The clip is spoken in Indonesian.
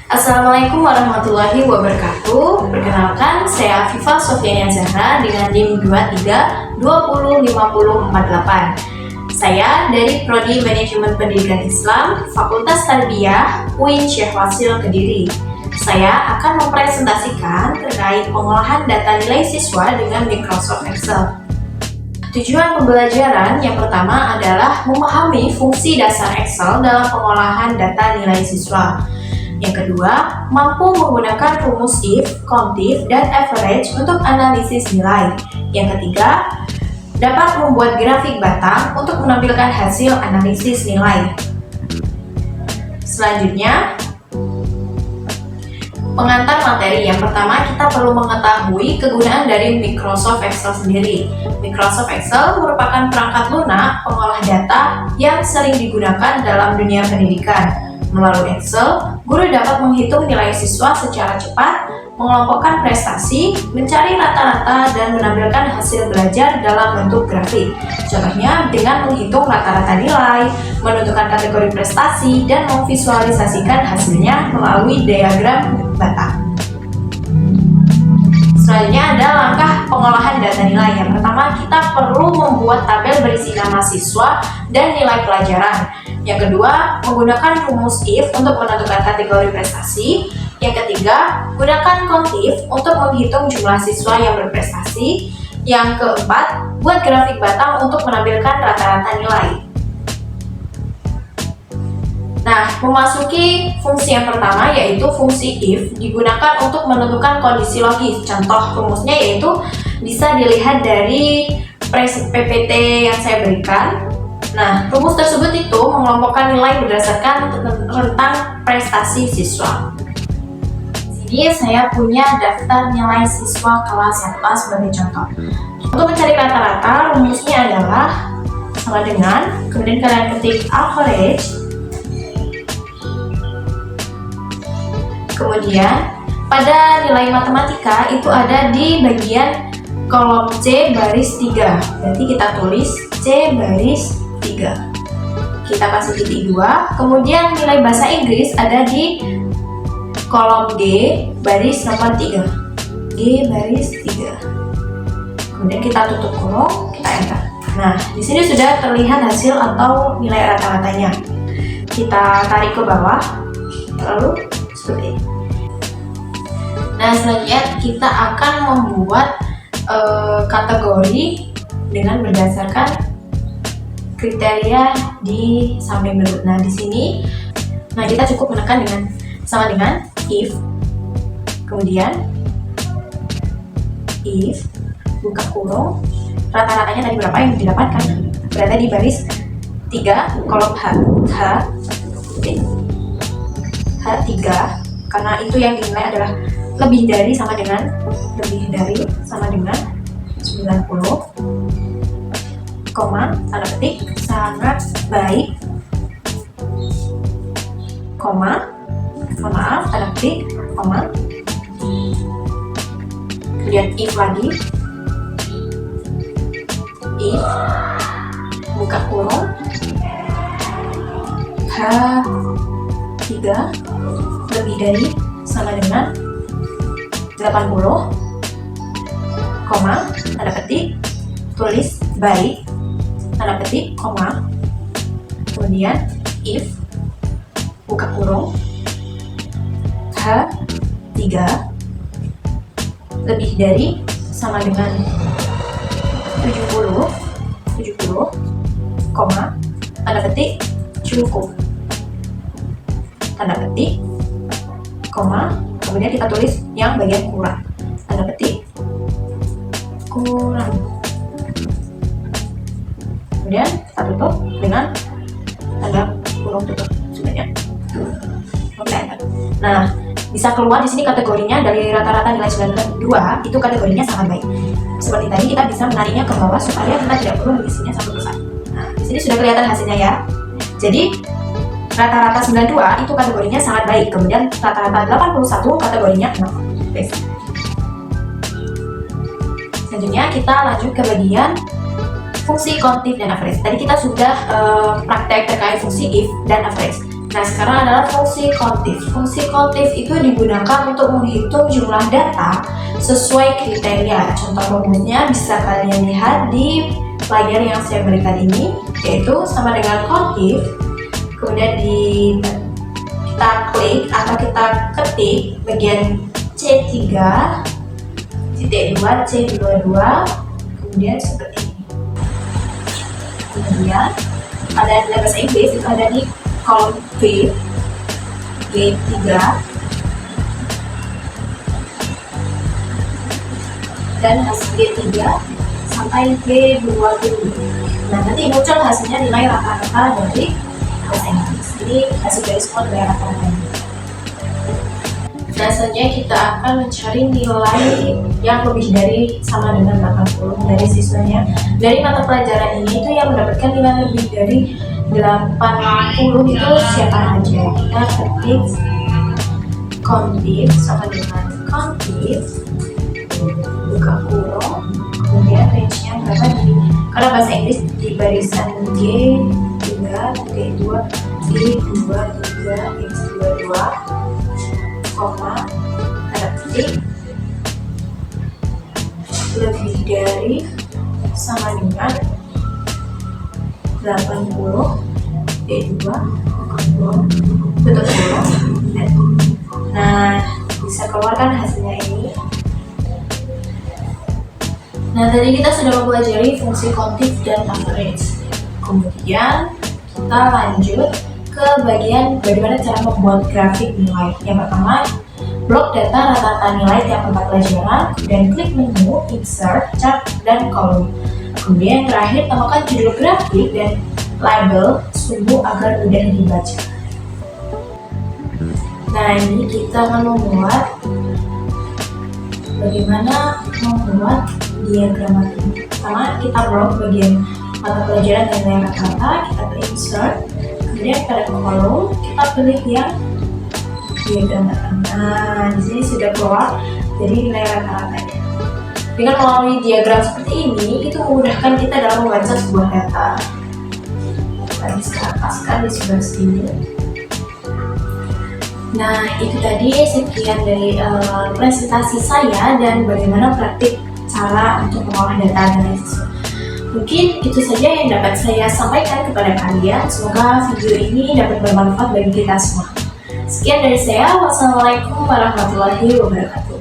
Assalamualaikum warahmatullahi wabarakatuh. Perkenalkan, saya Afifa Sofiania Zahra dengan NIM 23 20 50 48. Saya dari Prodi Manajemen Pendidikan Islam, Fakultas Tarbiyah, UIN Syekh Wasil Kediri. Saya akan mempresentasikan terkait pengolahan data nilai siswa dengan Microsoft Excel. Tujuan pembelajaran yang pertama adalah memahami fungsi dasar Excel dalam pengolahan data nilai siswa. Yang kedua, mampu menggunakan rumus if, CONTIF, dan average untuk analisis nilai. Yang ketiga, dapat membuat grafik batang untuk menampilkan hasil analisis nilai. Selanjutnya, pengantar materi. Yang pertama, kita perlu mengetahui kegunaan dari Microsoft Excel sendiri. Microsoft Excel merupakan perangkat lunak pengolah data yang sering digunakan dalam dunia pendidikan. Melalui Excel, guru dapat menghitung nilai siswa secara cepat, mengelompokkan prestasi, mencari rata-rata, dan menampilkan hasil belajar dalam bentuk grafik. Contohnya dengan menghitung rata-rata nilai, menentukan kategori prestasi, dan memvisualisasikan hasilnya melalui diagram batang. Selanjutnya ada langkah pengolahan data nilai. Yang pertama, kita perlu membuat tabel berisi nama siswa dan nilai pelajaran. Yang kedua, menggunakan rumus if untuk menentukan kategori prestasi. Yang ketiga, gunakan CONTIF untuk menghitung jumlah siswa yang berprestasi. Yang keempat, buat grafik batang untuk menampilkan rata-rata nilai. Nah, memasuki fungsi yang pertama yaitu fungsi if digunakan untuk menentukan kondisi logis. Contoh rumusnya yaitu bisa dilihat dari PPT yang saya berikan. Nah, rumus tersebut itu mengelompokkan nilai berdasarkan rentang prestasi siswa. Jadi saya punya daftar nilai siswa kelas 1A sebagai contoh. Untuk mencari rata-rata, rumusnya adalah sama dengan, kemudian kalian ketik average, kemudian pada nilai matematika itu ada di bagian kolom C baris 3. Berarti kita tulis C baris 3. Kita kasih titik 2. Kemudian nilai bahasa Inggris ada di kolom G baris nomor 3. G baris 3. Kemudian kita tutup kurung, kita enter. Nah, di sini sudah terlihat hasil atau nilai rata-ratanya. Kita tarik ke bawah, lalu seperti ini. Nah, selanjutnya kita akan membuat kategori dengan berdasarkan kriteria di samping berikut. Nah, di sini, kita cukup menekan dengan sama dengan if, kemudian if buka kurung, rata-ratanya tadi berapa yang didapatkan? Berada di baris 3 kolom H3, karena itu yang dinilai adalah lebih dari sama dengan 90, koma, tanda petik, sangat baik, koma, maaf, tanda petik, koma, kemudian if lagi, if, buka kurung, H3 lebih dari sama dengan 80, koma, tanda petik, tulis baik, tanda petik, koma, kemudian if, buka kurung, H3 lebih dari sama dengan 70, koma, tanda petik, cukup, tanda petik, koma, kemudian kita tulis yang bagian kurang, tanda petik, kurang, kemudian kita tutup dengan tanda kurung tutup sebenarnya. Nah, bisa keluar di sini kategorinya dari rata-rata nilai 92 itu kategorinya sangat baik. Seperti tadi kita bisa menariknya ke bawah supaya kita tidak perlu mengisinya satu persatu. Nah, di sini sudah kelihatan hasilnya ya. Jadi rata-rata 92 itu kategorinya sangat baik. Kemudian rata-rata 81 kategorinya 0. Selanjutnya kita lanjut ke bagian fungsi CONTIF dan average. Tadi kita sudah praktek terkait fungsi if dan average. Nah, sekarang adalah fungsi countif. Fungsi countif itu digunakan untuk menghitung jumlah data sesuai kriteria. Contoh rumusnya bisa kalian lihat di layar yang saya berikan ini, yaitu sama dengan countif. Kemudian kita klik atau kita ketik bagian C3 titik 2 C22, kemudian seperti ini. Kemudian ada di bahasa Inggris itu ada di kolom B, G3 dan hasil G3 sampai G20. Nah, nanti muncul hasilnya nilai rata-rata dari bahasa Inggris. Jadi hasil dari semua nilai rata-rata. Dan selanjutnya kita akan mencari nilai yang lebih dari sama dengan 80 dari siswanya. Dari mata pelajaran ini itu yang mendapatkan nilai lebih dari 80 itu siapa aja. Kita ketik countif sama dengan countif, buka kurung, kemudian range-nya berapa karena bahasa Inggris di barisan G3, G2, G23, X22, koma, tanda petik, lebih dari sama dengan 80, D2, tutup kurung. Nah, bisa keluarkan hasilnya ini. Nah, tadi kita sudah mempelajari fungsi countif dan average. Kemudian kita lanjut ke bagian bagaimana cara membuat grafik nilai. Yang pertama, blok data rata-rata nilai tiap mata pelajaran, dan klik menu insert, chart, dan column. Kemudian yang terakhir, tambahkan judul grafik dan label sumbu agar mudah dibaca. Nah, ini kita akan membuat bagaimana membuat diagram ini. Pertama, kita blok bagian mata pelajaran dan nilai rata-rata, kita pilih insert, kemudian pada kolom kita pilih yang diagram rata-rata. Nah, di sini sudah keluar jadi nilai rata-ratanya. Dengan melalui diagram seperti ini, itu memudahkan kita dalam membaca sebuah data. Kita bisa paskan di sebelah sini. Nah, itu tadi sekian dari presentasi saya dan bagaimana praktik cara untuk mengolah data dari siswa. Mungkin itu saja yang dapat saya sampaikan kepada kalian. Semoga video ini dapat bermanfaat bagi kita semua. Sekian dari saya. Wassalamualaikum warahmatullahi wabarakatuh.